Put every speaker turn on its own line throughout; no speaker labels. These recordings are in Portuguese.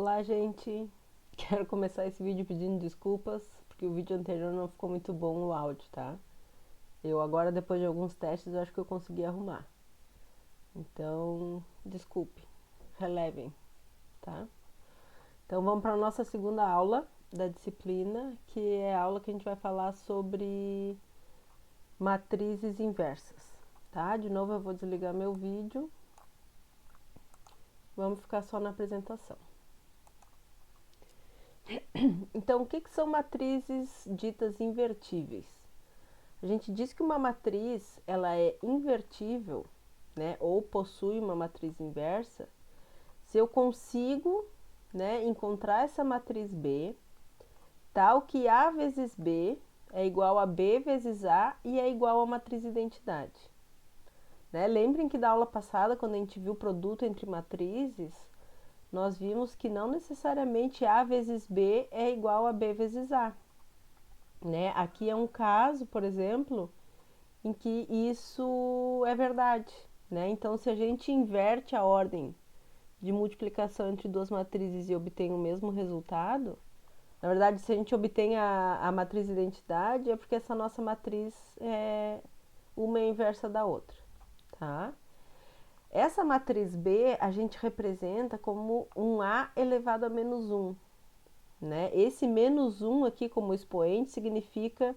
Olá, gente! Quero começar esse vídeo pedindo desculpas, porque o vídeo anterior não ficou muito bom o áudio, tá? Eu agora, depois de alguns testes, eu acho que eu consegui arrumar. Então, desculpe, relevem, tá? Então, vamos para a nossa segunda aula da disciplina, que é a aula que a gente vai falar sobre matrizes inversas, tá? De novo, eu vou desligar meu vídeo. Vamos ficar só na apresentação. Então, o que são matrizes ditas invertíveis? A gente diz que uma matriz ela é invertível, né, ou possui uma matriz inversa, se eu consigo, né, encontrar essa matriz B, tal que A vezes B é igual a B vezes A e é igual a matriz identidade. Né? Lembrem que da aula passada, quando a gente viu o produto entre matrizes, nós vimos que não necessariamente A vezes B é igual a B vezes A. Né? Aqui é um caso, por exemplo, em que isso é verdade. Né? Então, se a gente inverte a ordem de multiplicação entre duas matrizes e obtém o mesmo resultado, na verdade, se a gente obtém a matriz identidade, é porque essa nossa matriz é uma inversa da outra. Tá? Essa matriz B a gente representa como um A elevado a menos 1. Né? Esse menos 1 aqui como expoente significa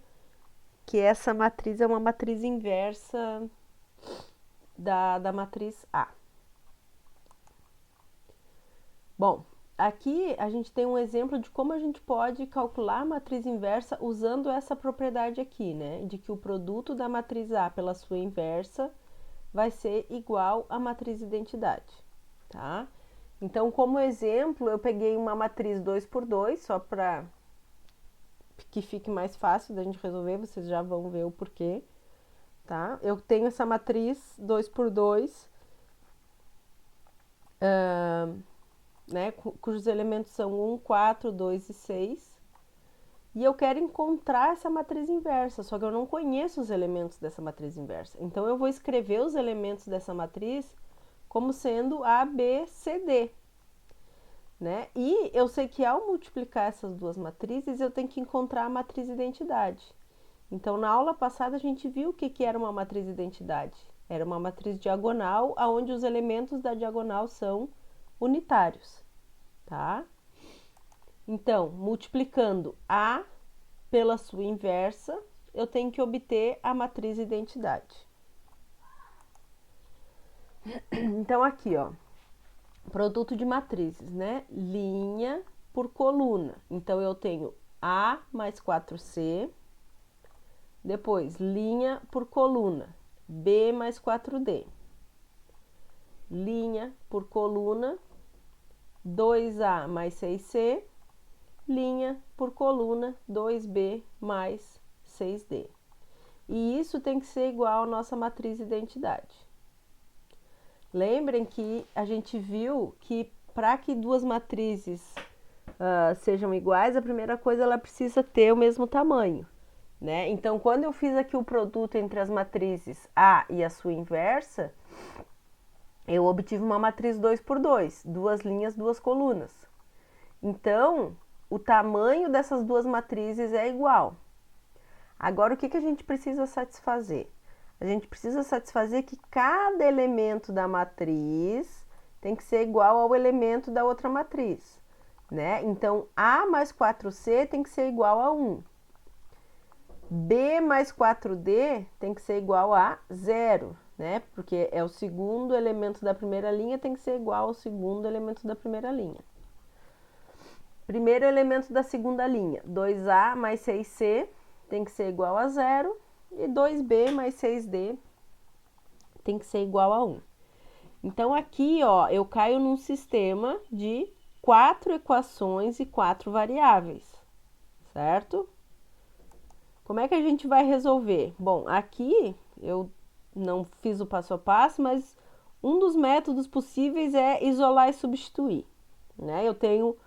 que essa matriz é uma matriz inversa da matriz A. Bom, aqui a gente tem um exemplo de como a gente pode calcular a matriz inversa usando essa propriedade aqui, né? De que o produto da matriz A pela sua inversa vai ser igual à matriz identidade, tá? Então, como exemplo, eu peguei uma matriz 2 por 2, só para que fique mais fácil da gente resolver, vocês já vão ver o porquê, tá? Eu tenho essa matriz 2 por 2, né, cujos elementos são 1, 4, 2 e 6. E eu quero encontrar essa matriz inversa, só que eu não conheço os elementos dessa matriz inversa. Então, eu vou escrever os elementos dessa matriz como sendo A, B, C, D. Né? E eu sei que ao multiplicar essas duas matrizes, eu tenho que encontrar a matriz identidade. Então, na aula passada, a gente viu o que era uma matriz identidade. Era uma matriz diagonal, onde os elementos da diagonal são unitários. Tá? Então, multiplicando A pela sua inversa, eu tenho que obter a matriz identidade. Então, aqui, ó, produto de matrizes, né? Linha por coluna. Então, eu tenho A mais 4C, depois linha por coluna, B mais 4D. Linha por coluna, 2A mais 6C, linha por coluna, 2B mais 6D. E isso tem que ser igual à nossa matriz identidade. Lembrem que a gente viu que para que duas matrizes sejam iguais, a primeira coisa ela precisa ter o mesmo tamanho. Né? Então, quando eu fiz aqui o produto entre as matrizes A e a sua inversa, eu obtive uma matriz 2 por 2, duas linhas, duas colunas. Então, o tamanho dessas duas matrizes é igual. Agora, o que a gente precisa satisfazer? A gente precisa satisfazer que cada elemento da matriz tem que ser igual ao elemento da outra matriz. Né? Então, A mais 4C tem que ser igual a 1. B mais 4D tem que ser igual a 0, né? Porque é o segundo elemento da primeira linha, tem que ser igual ao segundo elemento da primeira linha. Primeiro elemento da segunda linha, 2A mais 6C tem que ser igual a 0 e 2B mais 6D tem que ser igual a 1. Então, aqui, ó, eu caio num sistema de 4 equações e 4 variáveis, certo? Como é que a gente vai resolver? Bom, aqui eu não fiz o passo a passo, mas um dos métodos possíveis é isolar e substituir. Né? Eu tenho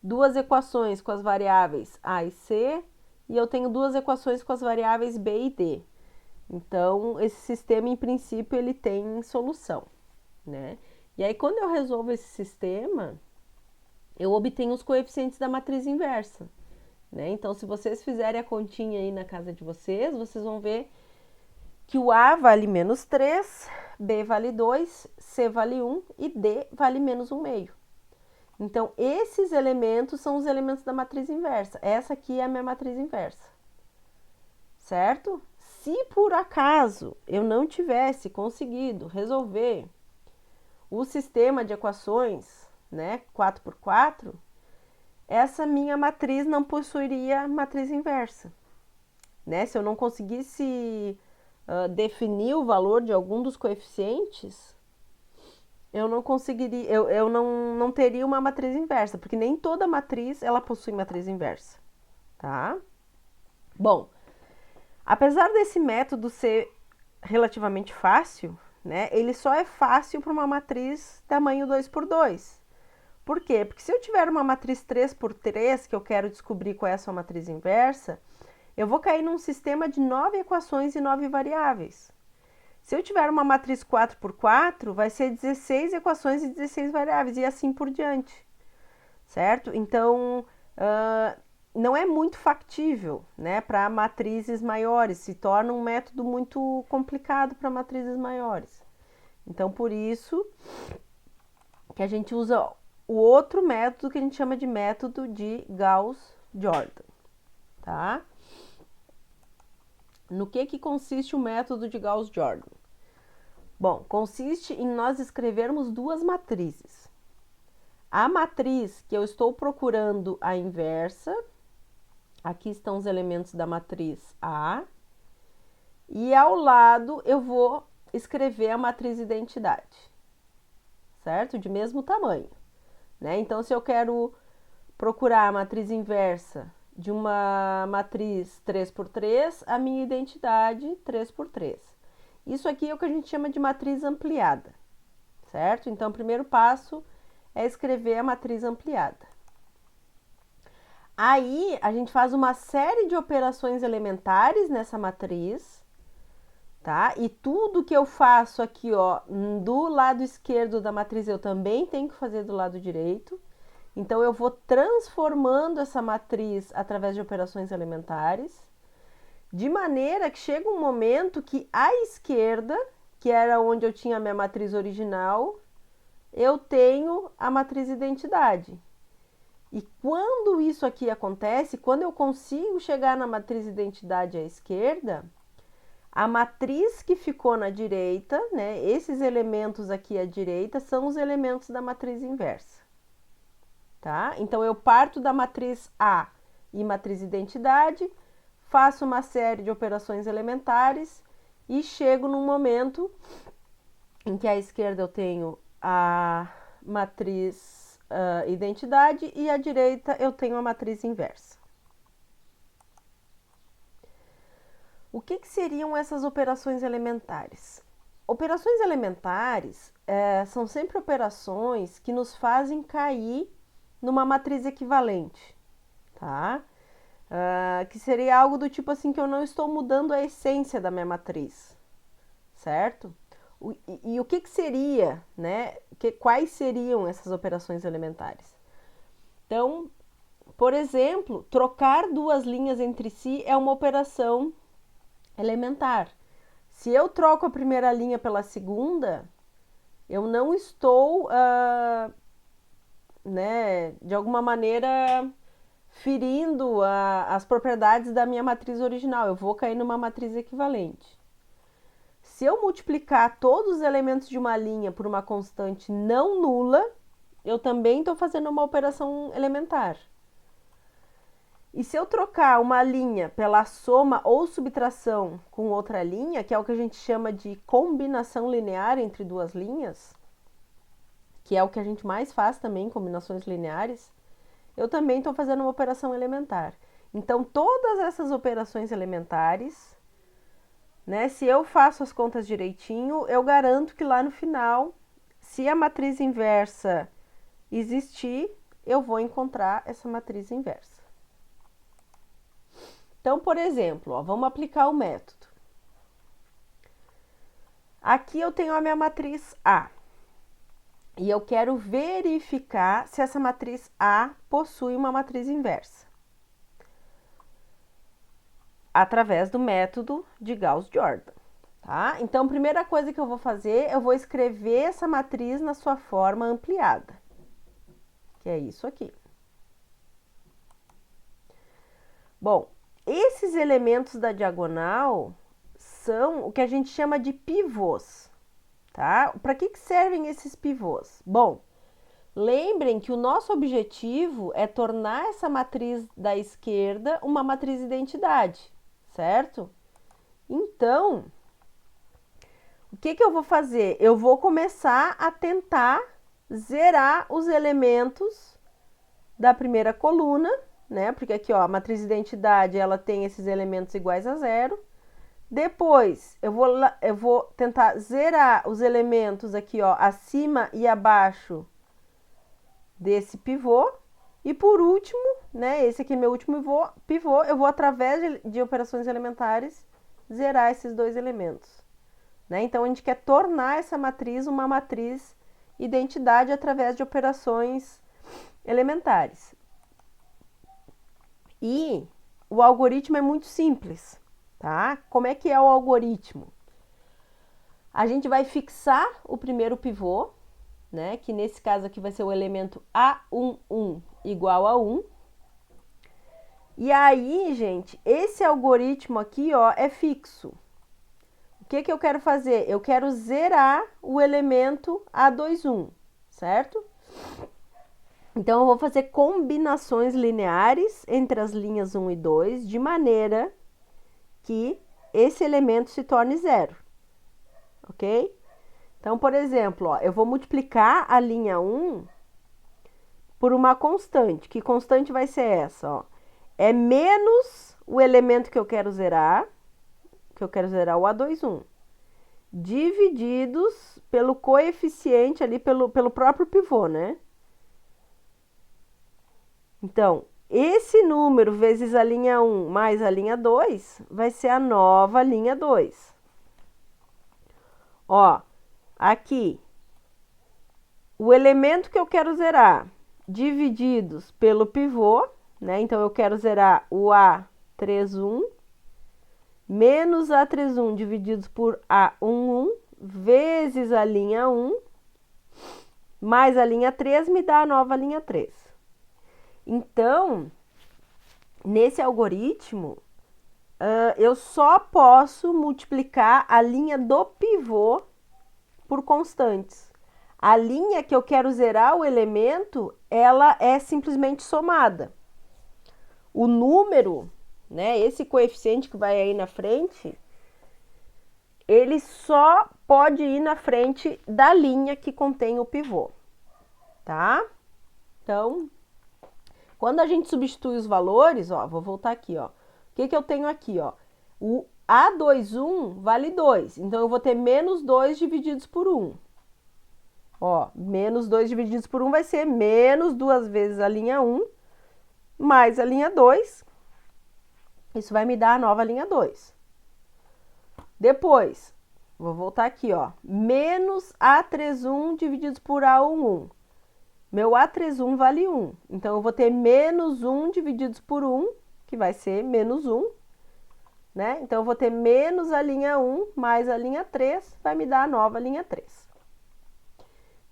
duas equações com as variáveis A e C e eu tenho duas equações com as variáveis B e D. Então, esse sistema, em princípio, ele tem solução. Né? E aí, quando eu resolvo esse sistema, eu obtenho os coeficientes da matriz inversa, né? Então, se vocês fizerem a continha aí na casa de vocês, vocês vão ver que o A vale menos 3, B vale 2, C vale 1 e D vale menos 1/2. Então, esses elementos são os elementos da matriz inversa. Essa aqui é a minha matriz inversa, certo? Se por acaso eu não tivesse conseguido resolver o sistema de equações, né, 4x4, essa minha matriz não possuiria matriz inversa, né? Se eu não conseguisse definir o valor de algum dos coeficientes, eu não conseguiria, eu não teria uma matriz inversa, porque nem toda matriz ela possui matriz inversa, tá? Bom, apesar desse método ser relativamente fácil, né, ele só é fácil para uma matriz tamanho 2x2. Por quê? Porque se eu tiver uma matriz 3x3, que eu quero descobrir qual é a sua matriz inversa, eu vou cair num sistema de 9 equações e 9 variáveis. Se eu tiver uma matriz 4x4, vai ser 16 equações e 16 variáveis, e assim por diante, certo? Então, não é muito factível, né, para matrizes maiores, se torna um método muito complicado para matrizes maiores. Então, por isso que a gente usa o outro método que a gente chama de método de Gauss-Jordan, tá? No que consiste o método de Gauss-Jordan? Bom, consiste em nós escrevermos duas matrizes. A matriz que eu estou procurando a inversa, aqui estão os elementos da matriz A, e ao lado eu vou escrever a matriz identidade, certo? De mesmo tamanho, né? Então, se eu quero procurar a matriz inversa de uma matriz 3x3, a minha identidade 3x3. Isso aqui é o que a gente chama de matriz ampliada, certo? Então, o primeiro passo é escrever a matriz ampliada. Aí, a gente faz uma série de operações elementares nessa matriz, tá? E tudo que eu faço aqui, ó, do lado esquerdo da matriz, eu também tenho que fazer do lado direito. Então, eu vou transformando essa matriz através de operações elementares, de maneira que chega um momento que à esquerda, que era onde eu tinha a minha matriz original, eu tenho a matriz identidade. E quando isso aqui acontece, quando eu consigo chegar na matriz identidade à esquerda, a matriz que ficou na direita, né, esses elementos aqui à direita, são os elementos da matriz inversa. Tá? Então, eu parto da matriz A e matriz identidade, faço uma série de operações elementares e chego num momento em que à esquerda eu tenho a matriz identidade e à direita eu tenho a matriz inversa. O que seriam essas operações elementares? Operações elementares são sempre operações que nos fazem cair numa matriz equivalente, tá? Que seria algo do tipo assim, que eu não estou mudando a essência da minha matriz, certo? E o que seria, né? Quais seriam essas operações elementares? Então, por exemplo, trocar duas linhas entre si é uma operação elementar. Se eu troco a primeira linha pela segunda, eu não estou, né, de alguma maneira ferindo as propriedades da minha matriz original. Eu vou cair numa matriz equivalente. Se eu multiplicar todos os elementos de uma linha por uma constante não nula, eu também estou fazendo uma operação elementar. E se eu trocar uma linha pela soma ou subtração com outra linha, que é o que a gente chama de combinação linear entre duas linhas, que é o que a gente mais faz também, combinações lineares, eu também estou fazendo uma operação elementar. Então, todas essas operações elementares, né, se eu faço as contas direitinho, eu garanto que lá no final, se a matriz inversa existir, eu vou encontrar essa matriz inversa. Então, por exemplo, ó, vamos aplicar o método. Aqui eu tenho a minha matriz A. E eu quero verificar se essa matriz A possui uma matriz inversa. Através do método de Gauss-Jordan, tá? Então, primeira coisa que eu vou fazer, eu vou escrever essa matriz na sua forma ampliada, que é isso aqui. Bom, esses elementos da diagonal são o que a gente chama de pivôs, tá? Para que servem esses pivôs? Bom, lembrem que o nosso objetivo é tornar essa matriz da esquerda uma matriz identidade, certo? Então, o que eu vou fazer? Eu vou começar a tentar zerar os elementos da primeira coluna, né? Porque aqui, ó, a matriz identidade, ela tem esses elementos iguais a zero. Depois, eu vou tentar zerar os elementos aqui, ó, acima e abaixo desse pivô. E por último, né, esse aqui é meu último pivô, eu vou, através de operações elementares, zerar esses dois elementos. Né? Então, a gente quer tornar essa matriz uma matriz identidade através de operações elementares. E o algoritmo é muito simples, tá? Como é que é o algoritmo? A gente vai fixar o primeiro pivô, né? Que nesse caso aqui vai ser o elemento A11 igual a 1. E aí, gente, esse algoritmo aqui, ó, é fixo. O que eu quero fazer? Eu quero zerar o elemento A21, certo? Então, eu vou fazer combinações lineares entre as linhas 1 e 2, de maneira que esse elemento se torne zero, ok? Então, por exemplo, ó, eu vou multiplicar a linha 1 por uma constante. Que constante vai ser essa? Ó? É menos o elemento que eu quero zerar o A21, divididos pelo coeficiente ali, pelo próprio pivô, né? Então, esse número vezes a linha 1 mais a linha 2 vai ser a nova linha 2. Ó, aqui, o elemento que eu quero zerar, divididos pelo pivô, né? Então, eu quero zerar o A31 menos A31 divididos por A11 vezes a linha 1 mais a linha 3 me dá a nova linha 3. Então, nesse algoritmo, eu só posso multiplicar a linha do pivô por constantes. A linha que eu quero zerar o elemento, ela é simplesmente somada. O número, né, esse coeficiente que vai aí na frente, ele só pode ir na frente da linha que contém o pivô, tá? Então, quando a gente substitui os valores, ó, vou voltar aqui, ó. O que eu tenho aqui, ó? O A21 vale 2, então eu vou ter menos 2 divididos por 1. Ó, menos 2 divididos por 1 vai ser menos 2 vezes a linha 1 mais a linha 2. Isso vai me dar a nova linha 2. Depois, vou voltar aqui, ó. Menos A31 divididos por A11. Meu A31 vale 1. Então, eu vou ter menos 1 divididos por 1, que vai ser menos 1. Né? Então, eu vou ter menos a linha 1 mais a linha 3, vai me dar a nova linha 3.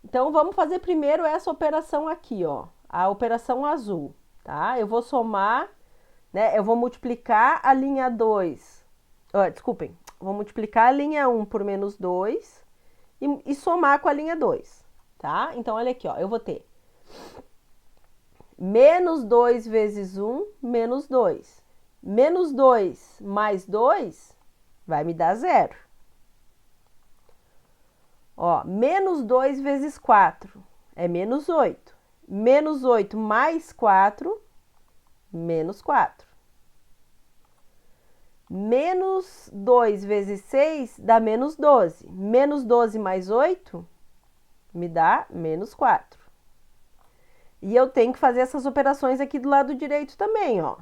Então, vamos fazer primeiro essa operação aqui, ó. A operação azul, tá? Eu vou somar, né? Eu vou multiplicar a linha 2. Desculpem. Vou multiplicar a linha 1 por menos 2 e somar com a linha 2, tá? Então, olha aqui, ó. Eu vou ter menos 2 vezes 1, menos 2. Menos 2 mais 2 vai me dar 0. Ó, menos 2 vezes 4 é menos 8. Menos 8 mais 4, menos 4. Menos 2 vezes 6 dá menos 12. Menos 12 mais 8 me dá menos 4. E eu tenho que fazer essas operações aqui do lado direito também, ó.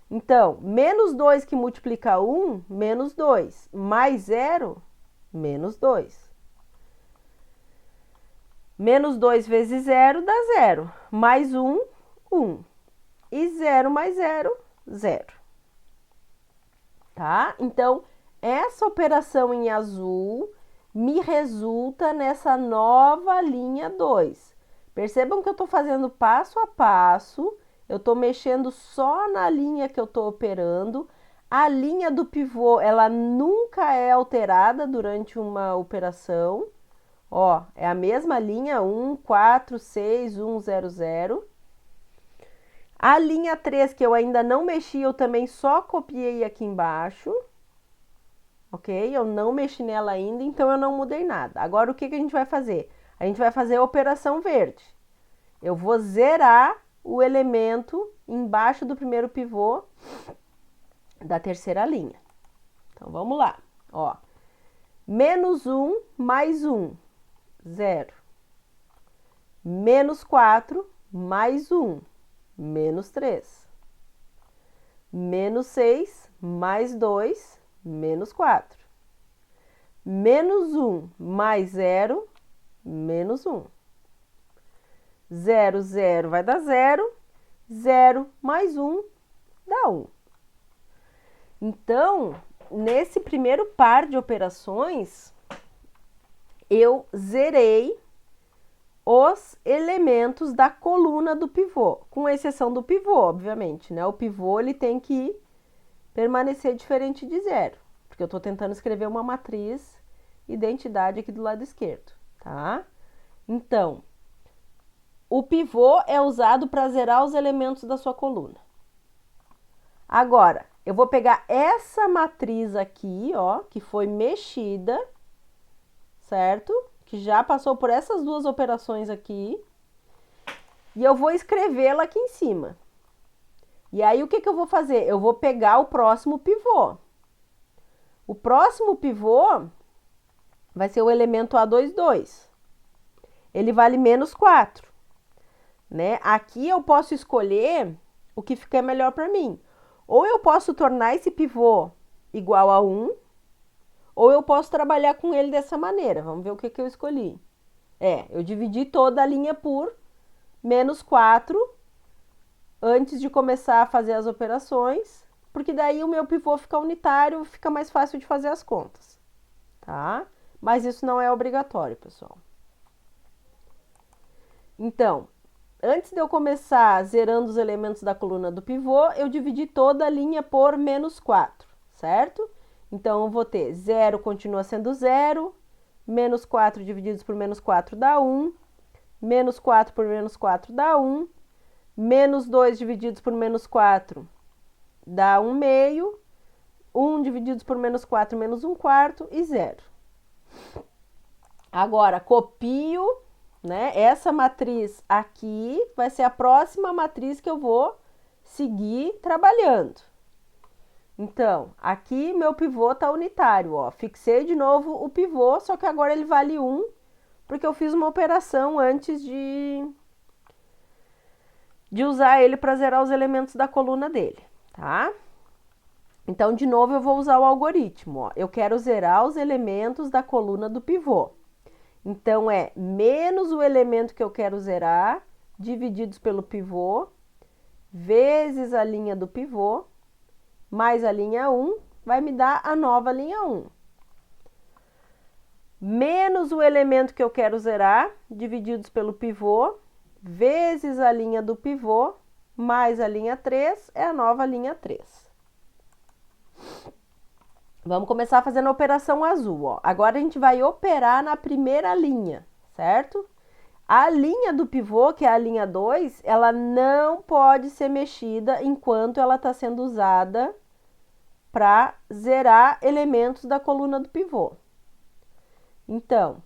Então, menos 2 que multiplica 1, menos 2. Mais 0, menos 2. Menos 2 vezes 0 dá 0. Mais 1, 1. E 0 mais 0, 0. Tá? Então, essa operação em azul me resulta nessa nova linha 2. Percebam que eu estou fazendo passo a passo, eu estou mexendo só na linha que eu estou operando. A linha do pivô, ela nunca é alterada durante uma operação. Ó, é a mesma linha, 1, 4, 6, 1, 0, 0. A linha 3, que eu ainda não mexi, eu também só copiei aqui embaixo. Ok? Eu não mexi nela ainda, então eu não mudei nada. Agora, o que a gente vai fazer? A gente vai fazer a operação verde. Eu vou zerar o elemento embaixo do primeiro pivô da terceira linha. Então, vamos lá. Ó, menos 1 mais 1, 0. Menos 4 mais 1, menos 3. Menos 6 mais 2, menos 4. Menos 1 mais 0, menos 1. 0, 0 vai dar 0. 0 mais 1 dá 1. Então, nesse primeiro par de operações, eu zerei os elementos da coluna do pivô, com exceção do pivô, obviamente, né? O pivô ele tem que permanecer diferente de 0, porque eu estou tentando escrever uma matriz identidade aqui do lado esquerdo, tá? Então, o pivô é usado para zerar os elementos da sua coluna. Agora, eu vou pegar essa matriz aqui, ó, que foi mexida, certo? Que já passou por essas duas operações aqui. E eu vou escrevê-la aqui em cima. E aí, o que eu vou fazer? Eu vou pegar o próximo pivô. O próximo pivô vai ser o elemento A22. Ele vale menos 4. Né? Aqui eu posso escolher o que fica melhor para mim. Ou eu posso tornar esse pivô igual a 1, ou eu posso trabalhar com ele dessa maneira. Vamos ver o que eu escolhi. Eu dividi toda a linha por menos 4 antes de começar a fazer as operações, porque daí o meu pivô fica unitário, fica mais fácil de fazer as contas, tá? Mas isso não é obrigatório, pessoal. Então, antes de eu começar zerando os elementos da coluna do pivô, eu dividi toda a linha por menos 4, certo? Então, eu vou ter 0 continua sendo 0, menos 4 divididos por menos 4 dá 1, menos 4 por menos 4 dá 1, menos 2 divididos por menos 4 dá 1 meio, 1 divididos por menos 4, menos 1 quarto e 0. Agora, copio, né? Essa matriz aqui vai ser a próxima matriz que eu vou seguir trabalhando. Então, aqui meu pivô está unitário, ó. Fixei de novo o pivô, só que agora ele vale 1, porque eu fiz uma operação antes de usar ele para zerar os elementos da coluna dele, tá? Então, de novo, eu vou usar o algoritmo, ó. Eu quero zerar os elementos da coluna do pivô. Então, é menos o elemento que eu quero zerar, divididos pelo pivô, vezes a linha do pivô, mais a linha 1, vai me dar a nova linha 1. Menos o elemento que eu quero zerar, divididos pelo pivô, vezes a linha do pivô, mais a linha 3, é a nova linha 3. Vamos começar fazendo a operação azul, ó. Agora a gente vai operar na primeira linha, certo? A linha do pivô, que é a linha 2, ela não pode ser mexida enquanto ela está sendo usada para zerar elementos da coluna do pivô. Então,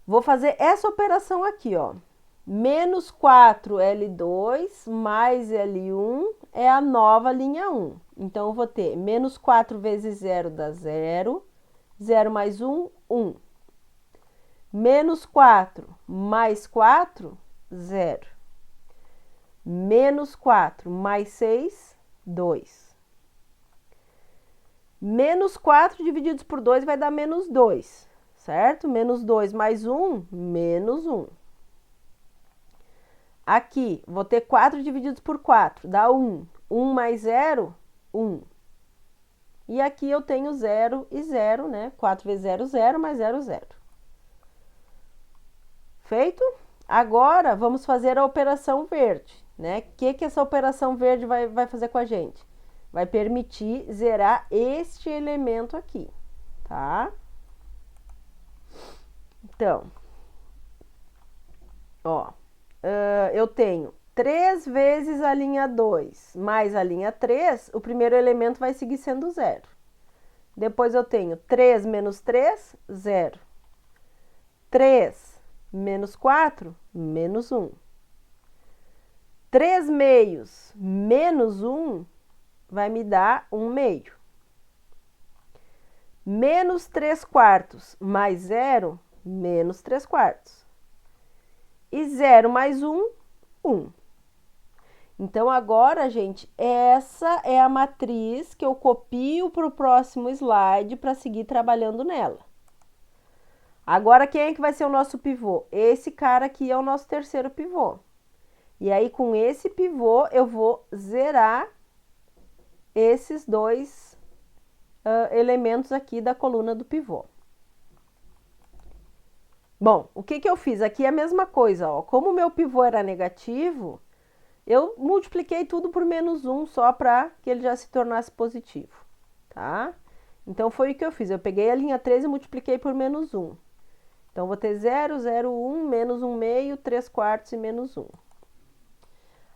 vou fazer essa operação aqui, ó. Menos 4L2 mais L1 é a nova linha 1. Então, eu vou ter menos 4 vezes 0 dá 0. 0 mais 1, 1. Menos 4 mais 4, 0. Menos 4 mais 6, 2. Menos 4 divididos por 2 vai dar menos 2, certo? Menos 2 mais 1, menos 1. Aqui, vou ter 4 divididos por 4, dá 1. 1 mais 0, 1. E aqui eu tenho 0 e 0, né? 4 vezes 0, 0, mais 0, 0. Feito? Agora, vamos fazer a operação verde, né? O que essa operação verde vai fazer com a gente? Vai permitir zerar este elemento aqui, tá? Então, ó, eu tenho 3 vezes a linha 2 mais a linha 3, o primeiro elemento vai seguir sendo 0. Depois eu tenho 3 menos 3, 0. 3 menos 4, menos 1. 3 meios menos 1 vai me dar 1 meio. Menos 3 quartos mais 0, menos 3 quartos. E 0 mais 1, 1. Então, agora, gente, essa é a matriz que eu copio para o próximo slide para seguir trabalhando nela. Agora, quem é que vai ser o nosso pivô? Esse cara aqui é o nosso terceiro pivô. E aí, com esse pivô, eu vou zerar esses dois elementos aqui da coluna do pivô. Bom, o que eu fiz? Aqui é a mesma coisa, ó. Como o meu pivô era negativo, eu multipliquei tudo por menos 1 só para que ele já se tornasse positivo, tá? Então, foi o que eu fiz. Eu peguei a linha 3 e multipliquei por menos 1. Então, vou ter 0, 0, 1, menos 1 meio, 3 quartos e menos 1.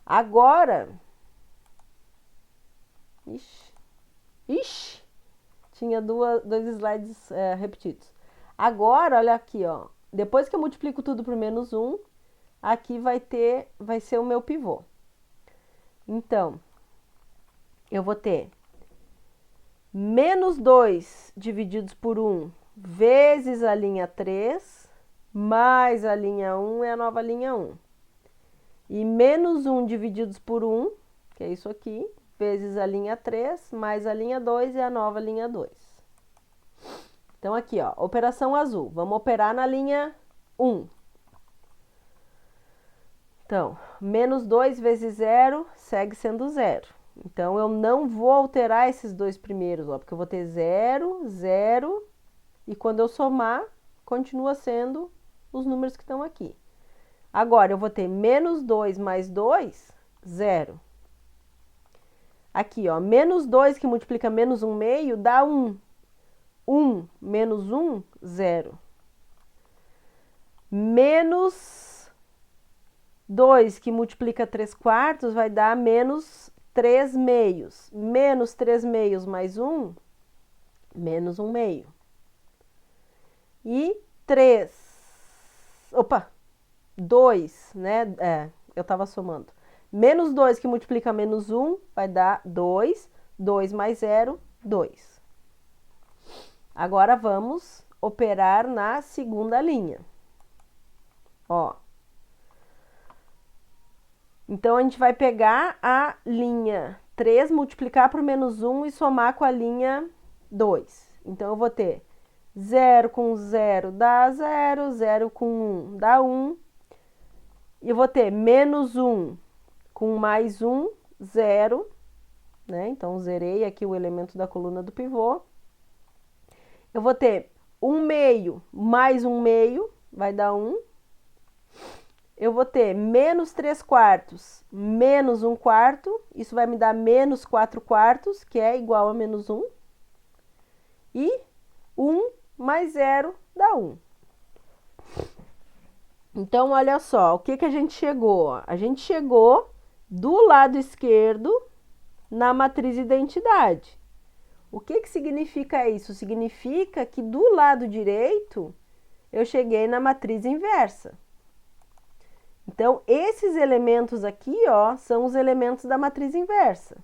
Agora... Ixi! Tinha dois slides repetidos. Agora, olha aqui, ó. Depois que eu multiplico tudo por menos 1, aqui vai ser o meu pivô. Então, eu vou ter menos 2 divididos por 1 vezes a linha 3, mais a linha 1 é a nova linha 1. E menos 1 divididos por 1, que é isso aqui, vezes a linha 3, mais a linha 2 é a nova linha 2. Então, aqui, ó, operação azul. Vamos operar na linha 1. Então, menos 2 vezes 0 segue sendo 0. Então, eu não vou alterar esses dois primeiros, ó, porque eu vou ter 0, 0, e quando eu somar, continua sendo os números que estão aqui. Agora, eu vou ter menos 2 mais 2, 0. Aqui, ó, menos 2 que multiplica menos 1 meio dá 1. 1 menos 1, 0. Menos 2 que multiplica 3 quartos vai dar menos 3 meios. Menos 3 meios mais 1, menos 1 meio. E 2, né? Eu estava somando. Menos 2 que multiplica menos 1 vai dar 2. 2 mais 0, 2. Agora, vamos operar na segunda linha. Ó. Então, a gente vai pegar a linha 3, multiplicar por menos 1 e somar com a linha 2. Então, eu vou ter 0 com 0 dá 0, 0 com 1 dá 1. E eu vou ter menos 1 com mais 1, 0. Né? Então, zerei aqui o elemento da coluna do pivô. Eu vou ter 1 meio mais 1 meio, vai dar 1. Eu vou ter menos 3 quartos menos 1 quarto, isso vai me dar menos 4 quartos, que é igual a menos 1. E 1 mais 0 dá 1. Então, olha só, o que a gente chegou? A gente chegou do lado esquerdo na matriz identidade. O que significa isso? Significa que do lado direito eu cheguei na matriz inversa. Então, esses elementos aqui, ó, são os elementos da matriz inversa.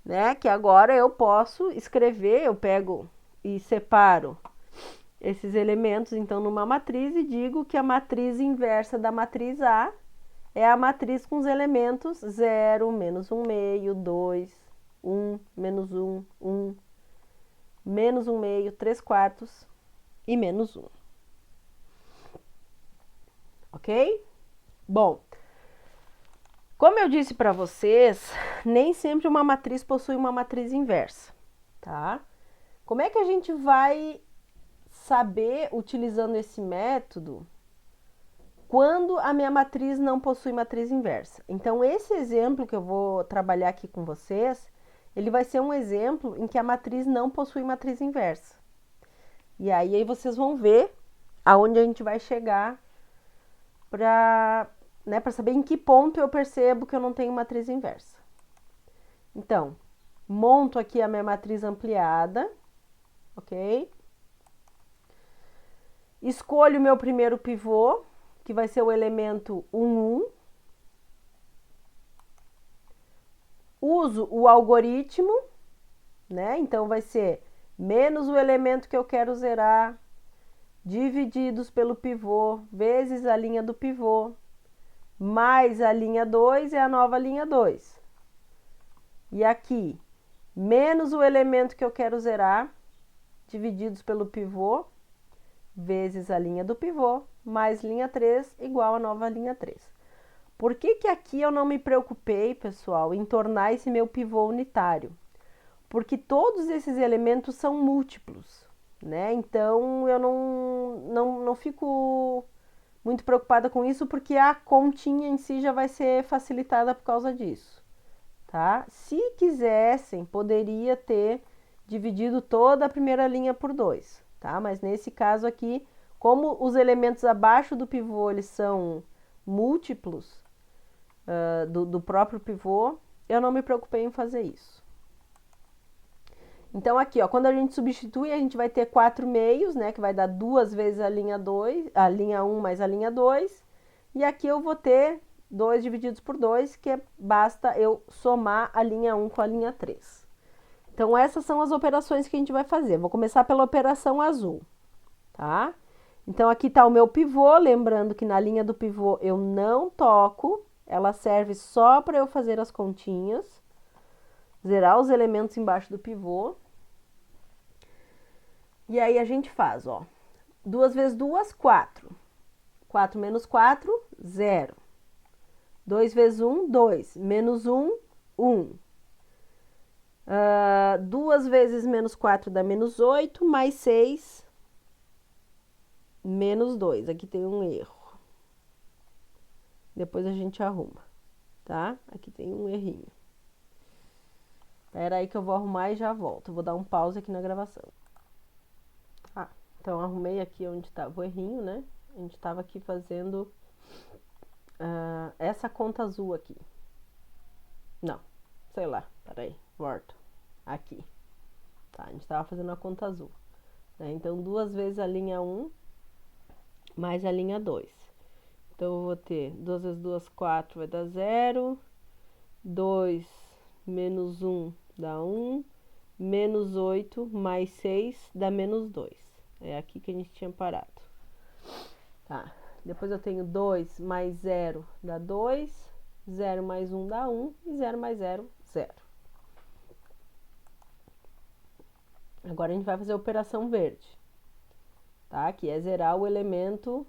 Né? Que agora eu posso escrever, eu pego e separo esses elementos, então, numa matriz e digo que a matriz inversa da matriz A é a matriz com os elementos 0, menos 1 meio, 2, 1, menos 1, 1, menos 1 meio, 3 quartos e menos 1. Ok? Bom, como eu disse para vocês, nem sempre uma matriz possui uma matriz inversa, tá? Como é que a gente vai saber, utilizando esse método, quando a minha matriz não possui matriz inversa? Então, esse exemplo que eu vou trabalhar aqui com vocês, ele vai ser um exemplo em que a matriz não possui matriz inversa. E aí vocês vão ver aonde a gente vai chegar para saber em que ponto eu percebo que eu não tenho matriz inversa. Então, monto aqui a minha matriz ampliada, ok? Escolho o meu primeiro pivô, que vai ser o elemento 1, 1. Uso o algoritmo, né? Então, vai ser menos o elemento que eu quero zerar, divididos pelo pivô, vezes a linha do pivô, mais a linha 2 é a nova linha 2. E aqui, menos o elemento que eu quero zerar, divididos pelo pivô, vezes a linha do pivô, mais linha 3, igual a nova linha 3. Por que que aqui eu não me preocupei, pessoal, em tornar esse meu pivô unitário? Porque todos esses elementos são múltiplos, né? Então, eu não fico muito preocupada com isso, porque a continha em si já vai ser facilitada por causa disso, tá? Se quisessem, poderia ter dividido toda a primeira linha por 2, tá? Mas nesse caso aqui, como os elementos abaixo do pivô, eles são múltiplos do próprio pivô, eu não me preocupei em fazer isso. Então, aqui, ó, quando a gente substitui, a gente vai ter 4 meios, né? Que vai dar 2 vezes a linha 2, a linha 1 mais a linha 2. E aqui eu vou ter 2 divididos por 2, que basta eu somar a linha 1 com a linha 3. Então, essas são as operações que a gente vai fazer. Vou começar pela operação azul, tá? Então, aqui está o meu pivô, lembrando que na linha do pivô eu não toco, ela serve só para eu fazer as continhas, zerar os elementos embaixo do pivô. E aí a gente faz, ó, 2 vezes 2, 4. 4 menos 4, 0. 2 vezes 1, 2. Menos 1, 1. 2 vezes menos 4 dá menos 8, mais 6, menos 2. Aqui tem um erro. Depois a gente arruma, tá? Aqui tem um errinho. Espera aí que eu vou arrumar e já volto. Eu vou dar um pause aqui na gravação. Então, arrumei aqui onde estava o errinho, né? A gente estava aqui fazendo essa conta azul aqui. Não, sei lá, peraí, volto. Aqui. Tá, a gente estava fazendo a conta azul. Né? Então, 2 vezes a linha 1 mais a linha 2. Então, eu vou ter 2 vezes 2, 4, vai dar 0. 2 menos 1 dá 1. Menos 8 mais 6 dá menos 2. É aqui que a gente tinha parado. Tá. Depois eu tenho 2 mais 0 dá 2. 0 mais 1 dá 1. E 0 mais 0, 0. Agora a gente vai fazer a operação verde. Tá? Que é zerar o elemento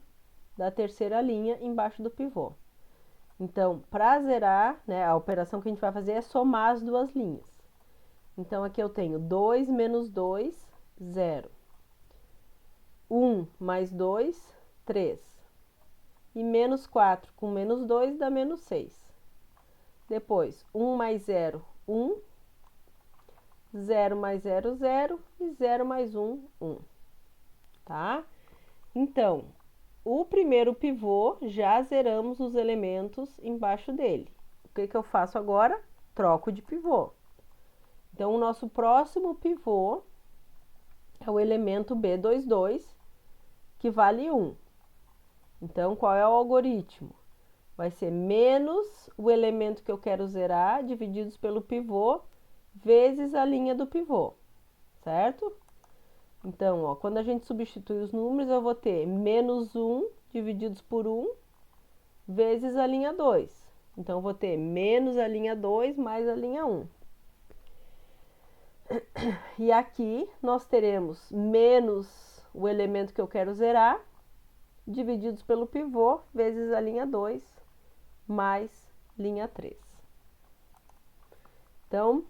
da terceira linha embaixo do pivô. Então, para zerar, né, a operação que a gente vai fazer é somar as duas linhas. Então, aqui eu tenho 2 menos 2, 0. 1 mais 2, 3. E menos 4 com menos 2 dá menos 6. Depois, 1 mais 0, 1. 0 mais 0, 0. E 0 mais 1, 1. Tá? Então, o primeiro pivô, já zeramos os elementos embaixo dele. O que que eu faço agora? Troco de pivô. Então, o nosso próximo pivô é o elemento B22, que vale 1. Então, qual é o algoritmo? Vai ser menos o elemento que eu quero zerar, divididos pelo pivô, vezes a linha do pivô, certo? Então, ó, quando a gente substitui os números, eu vou ter menos 1 divididos por 1, vezes a linha 2. Então, eu vou ter menos a linha 2 mais a linha 1. E aqui nós teremos menos o elemento que eu quero zerar, divididos pelo pivô, vezes a linha 2, mais linha 3. Então,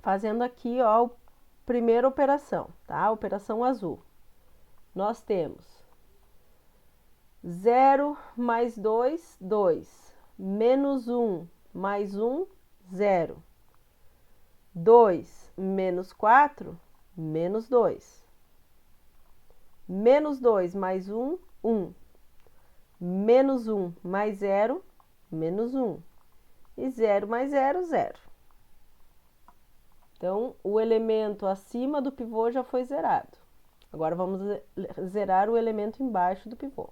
fazendo aqui, ó, a primeira operação, tá? Operação azul. Nós temos 0 mais 2, 2. Menos 1 mais 1, 0. 2 menos 4, menos 2. Menos 2 mais 1, 1. Menos 1 mais 0, menos 1. E 0 mais 0, 0. Então, o elemento acima do pivô já foi zerado. Agora, vamos zerar o elemento embaixo do pivô.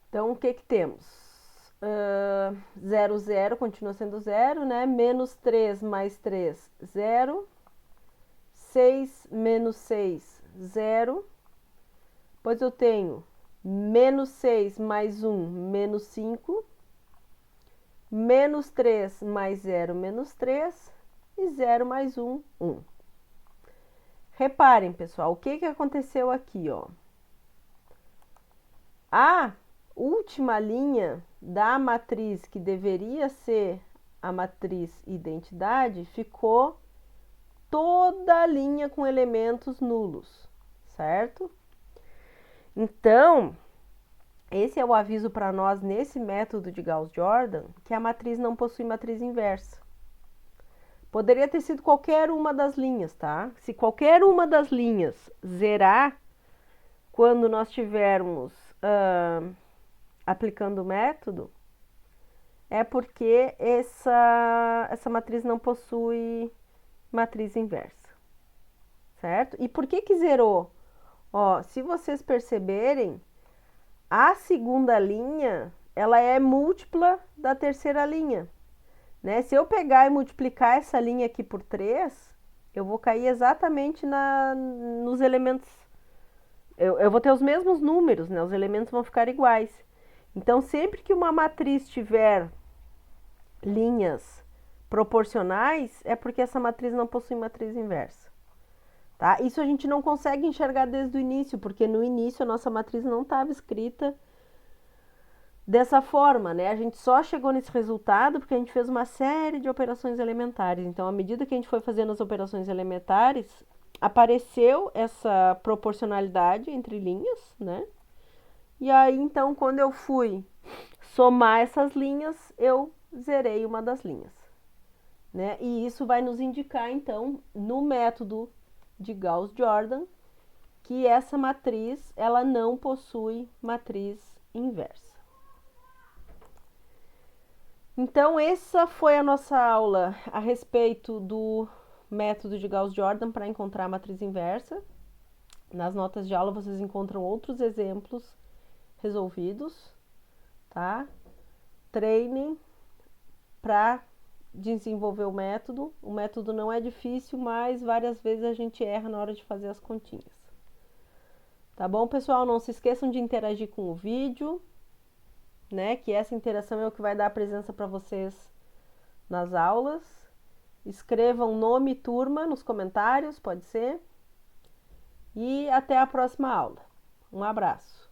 Então, o que que temos? 0, 0, continua sendo 0, né? Menos 3 mais 3, 0. 6 menos 6, 0. Depois eu tenho menos 6 mais 1, menos 5. Menos 3 mais 0, menos 3. E 0 mais 1, 1. Reparem, pessoal, o que que aconteceu aqui, ó? A última linha da matriz, que deveria ser a matriz identidade, ficou toda a linha com elementos nulos, certo? Então, esse é o aviso para nós nesse método de Gauss-Jordan, que a matriz não possui matriz inversa. Poderia ter sido qualquer uma das linhas, tá? Se qualquer uma das linhas zerar, quando nós estivermos aplicando o método, é porque essa matriz não possui matriz inversa, certo? E por que que zerou? Ó, se vocês perceberem, a segunda linha, ela é múltipla da terceira linha, né? Se eu pegar e multiplicar essa linha aqui por 3, eu vou cair exatamente nos elementos. Eu vou ter os mesmos números, né? Os elementos vão ficar iguais. Então, sempre que uma matriz tiver linhas proporcionais, é porque essa matriz não possui matriz inversa. Tá? Isso a gente não consegue enxergar desde o início, porque no início a nossa matriz não estava escrita dessa forma, né? A gente só chegou nesse resultado porque a gente fez uma série de operações elementares. Então, à medida que a gente foi fazendo as operações elementares, apareceu essa proporcionalidade entre linhas, né? E aí, então, quando eu fui somar essas linhas, eu zerei uma das linhas, né? E isso vai nos indicar, então, no método de Gauss-Jordan, que essa matriz, ela não possui matriz inversa. Então, essa foi a nossa aula a respeito do método de Gauss-Jordan para encontrar a matriz inversa. Nas notas de aula vocês encontram outros exemplos resolvidos, tá? Treinem para desenvolver o método. O método não é difícil, mas várias vezes a gente erra na hora de fazer as continhas. Tá bom, pessoal? Não se esqueçam de interagir com o vídeo, né? Que essa interação é o que vai dar a presença para vocês nas aulas. Escrevam nome e turma nos comentários, pode ser. E até a próxima aula. Um abraço.